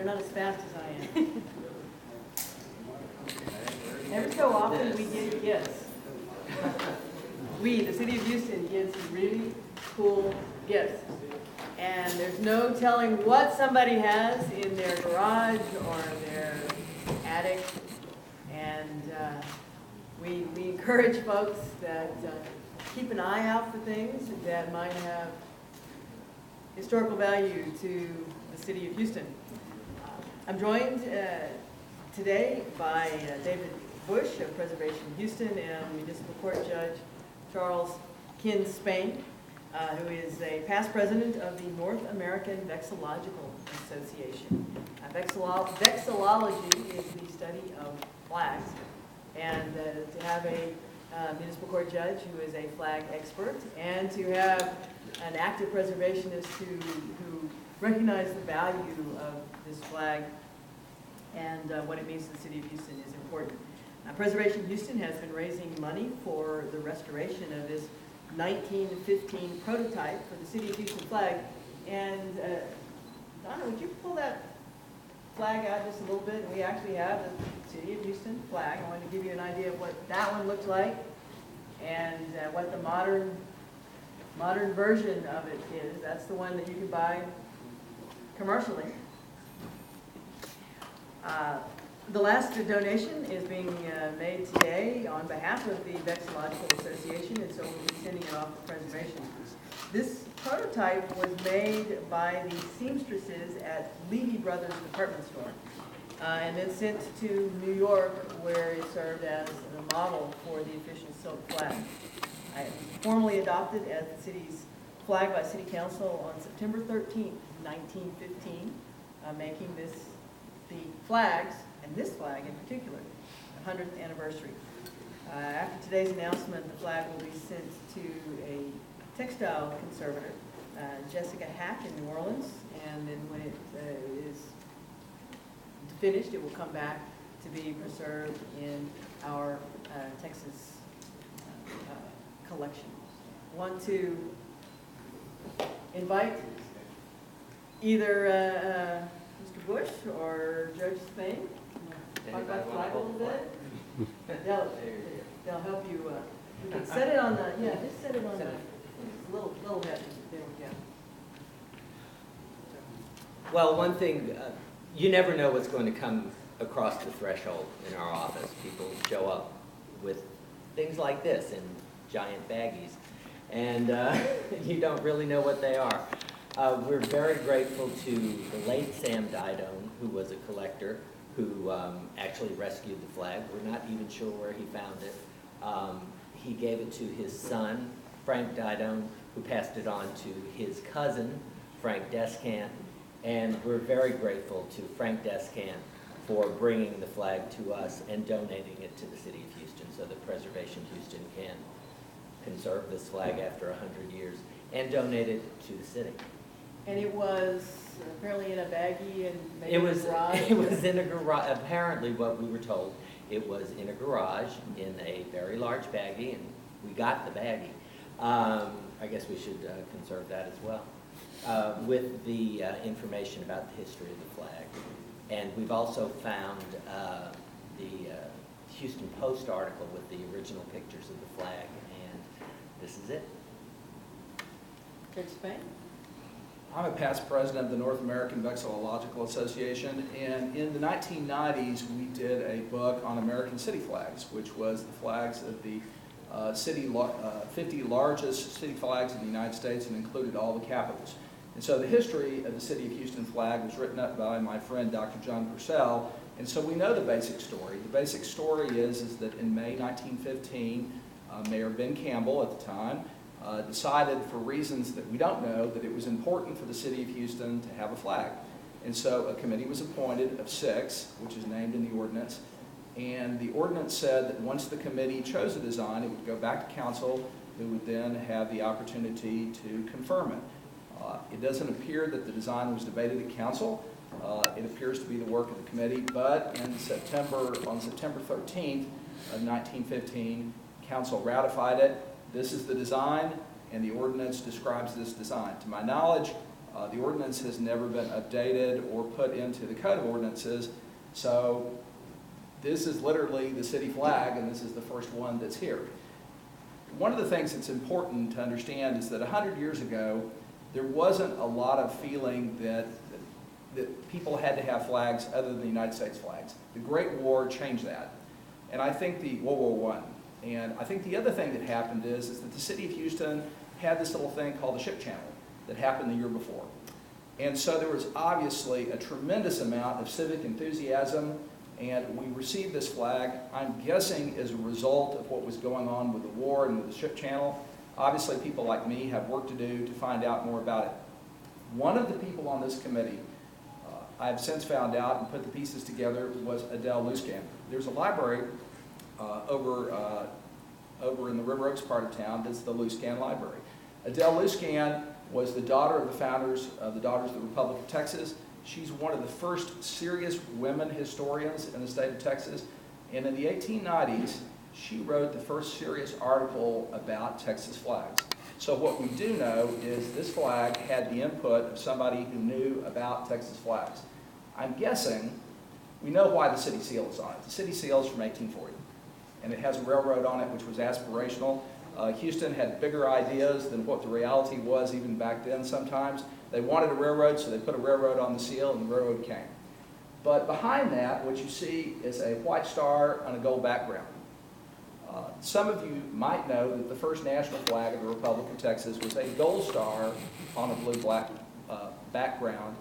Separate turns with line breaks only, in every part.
they're not as fast as I am. Every so often we get gifts. We, the city of Houston, gives really cool gifts. And there's no telling what somebody has in their garage or their attic. And we encourage folks that keep an eye out for things that might have historical value to the city of Houston. I'm joined today by David Bush of Preservation Houston and Municipal Court Judge Charles Kinn Spain, who is a past president of the North American Vexillological Association. Vexillology is the study of flags, and to have a municipal court judge who is a flag expert, and to have an active preservationist who recognizes the value of this flag and what it means to the city of Houston is important. Preservation Houston has been raising money for the restoration of this 1915 prototype for the city of Houston flag. And Donna, would you pull that flag out just a little bit? We actually have the city of Houston flag. I wanted to give you an idea of what that one looks like and what the modern version of it is. That's the one that you can buy commercially. The last donation is being made today on behalf of the Vexillological Association, and so we'll be sending it off to preservation. This prototype was made by the seamstresses at Levy Brothers department store, and then sent to New York, where it served as the model for the official silk flag. It was formally adopted as the city's flag by City Council on September 13th, 1915, making this the flags, and this flag in particular, the 100th anniversary. After today's announcement, the flag will be sent to a textile conservator, Jessica Hack in New Orleans, and then when it is finished, it will come back to be preserved in our Texas collection. I want to invite either Mr. Bush or Judge Spain. Talk about the flag a little bit. They'll help you. You can set it on the, just set it on the little head. There we go.
Well, one thing, you never know what's going to come across the threshold in our office. People show up with things like this in giant baggies, and you don't really know what they are. We're very grateful to the late Sam Didone, who was a collector, who actually rescued the flag. We're not even sure where he found it. He gave it to his son, Frank Didone, who passed it on to his cousin, Frank Descant, and we're very grateful to Frank Descant for bringing the flag to us and donating it to the city of Houston so that Preservation Houston can conserve this flag after 100 years and donate it to the city.
And it was apparently in a baggie and maybe
It was
in a garage?
It was in a garage. Apparently, what we were told, it was in a garage in a very large baggie, and we got the baggie. I guess we should conserve that as well, with the information about the history of the flag. And we've also found the Houston Post article with the original pictures of the flag, and this is it.
Judge Spain?
I'm a past president of the North American Vexillological Association, and in the 1990s we did a book on American city flags, which was the flags of the 50 largest city flags in the United States and included all the capitals. And so the history of the City of Houston flag was written up by my friend Dr. John Purcell, and so we know the basic story. The basic story is that in May 1915, Mayor Ben Campbell at the time decided, for reasons that we don't know, that it was important for the City of Houston to have a flag. And so a committee was appointed of 6, which is named in the ordinance, and the ordinance said that once the committee chose a design, it would go back to council, who would then have the opportunity to confirm it. It doesn't appear that the design was debated at council. It appears to be the work of the committee, but on September 13th of 1915, council ratified it. This is the design, and the ordinance describes this design. To my knowledge, The ordinance has never been updated or put into the code of ordinances, so this is literally the city flag, and this is the first one that's here. One of the things that's important to understand is that 100 years ago, there wasn't a lot of feeling that people had to have flags other than the United States flags. The Great War changed that. And I think World War I. And I think the other thing that happened is that the city of Houston had this little thing called the ship channel that happened the year before. And so there was obviously a tremendous amount of civic enthusiasm, and we received this flag, I'm guessing, as a result of what was going on with the war and with the ship channel. Obviously, people like me have work to do to find out more about it. One of the people on this committee, I've since found out and put the pieces together, was Adele Luscan. There's a library over in the River Oaks part of town that's the Luscan Library. Adele Luscan was the daughter of the founders of the Daughters of the Republic of Texas. She's one of the first serious women historians in the state of Texas. And in the 1890s, she wrote the first serious article about Texas flags. So what we do know is this flag had the input of somebody who knew about Texas flags. I'm guessing we know why the city seal is on it. The city seal is from 1840, and it has a railroad on it, which was aspirational. Houston had bigger ideas than what the reality was even back then sometimes. They wanted a railroad, so they put a railroad on the seal, and the railroad came. But behind that, what you see is a white star on a gold background. Some of you might know that the first national flag of the Republic of Texas was a gold star on a blue-black background,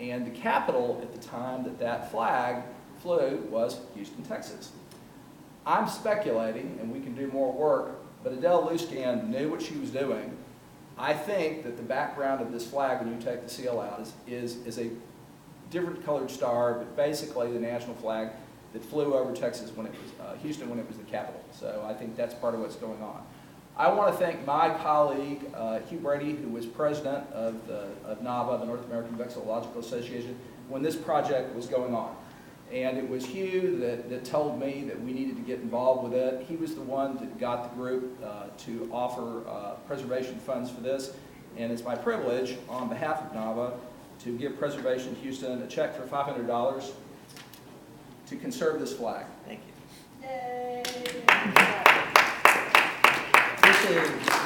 and the capital at the time that that flag flew was Houston, Texas. I'm speculating, and we can do more work, but Adele Luscan knew what she was doing. I think that the background of this flag, when you take the seal out, is a different colored star, but basically the national flag that flew over Texas when it was Houston when it was the capital. So I think that's part of what's going on. I want to thank my colleague Hugh Brady, who was president of NAVA, the North American Vexillological Association, when this project was going on. And it was Hugh that told me that we needed to get involved with it. He was the one that got the group to offer preservation funds for this. And it's my privilege, on behalf of NAVA, to give Preservation Houston a check for $500 to conserve this flag.
Thank you.
Yay!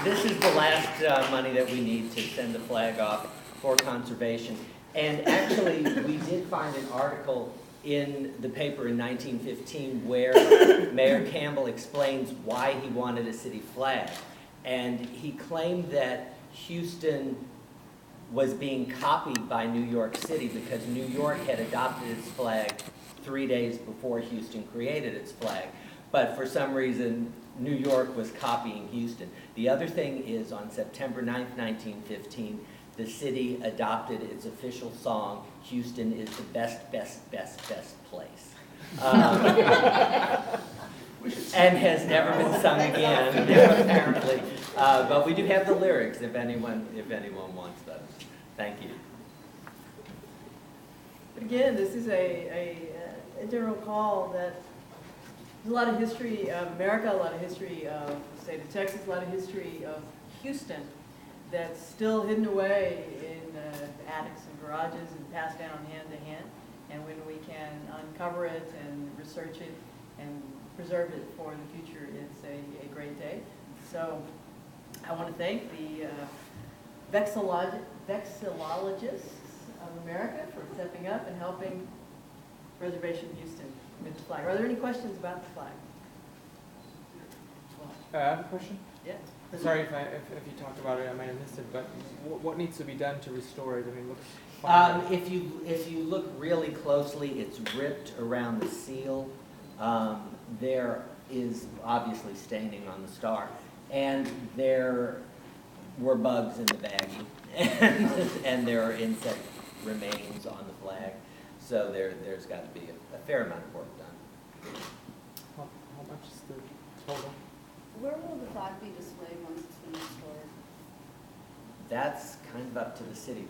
This is the last money that we need to send the flag off for conservation. And actually, we did find an article in the paper in 1915 where Mayor Campbell explains why he wanted a city flag. And he claimed that Houston was being copied by New York City because New York had adopted its flag 3 days before Houston created its flag. But for some reason, New York was copying Houston. The other thing is, on September 9th, 1915, the city adopted its official song, "Houston is the best, best, best, best place." And has never been sung again, apparently. But we do have the lyrics if anyone wants those. Thank you.
But again, this is a general call that there's a lot of history of America, a lot of history of the state of Texas, a lot of history of Houston that's still hidden away in attics and garages and passed down hand to hand. And when we can uncover it and research it and preserve it for the future, it's a great day. So I want to thank the vexillologists of America for stepping up and helping Preservation Houston with the flag. Are there any questions about the flag?
I have a question.
Yeah.
Sorry if you talked about it, I might have missed it. But what needs to be done to restore it? I mean, it looks fine.
If you look really closely, it's ripped around the seal. There is obviously staining on the star, and there were bugs in the baggie, and there are insect remains on the flag. So there's got to be a fair amount of work done.
How much is the total?
Where will the flag be displayed once it's been restored?
That's kind of up to the city.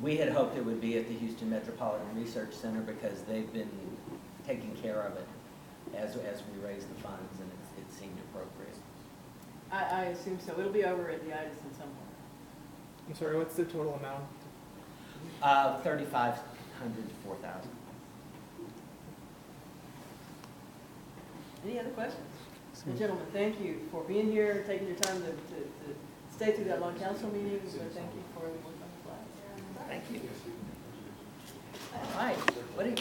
We had hoped it would be at the Houston Metropolitan Research Center because they've been taking care of it as we raise the funds, and it seemed appropriate.
I assume so. It'll be over at the Idison somewhere.
I'm sorry, what's the total amount?
3,500 to 4,000.
Any other questions? Well, gentlemen, thank you for being here, taking your time to stay through that long council meeting, but thank you for the work on the flag.
Thank you.
All right, what do you?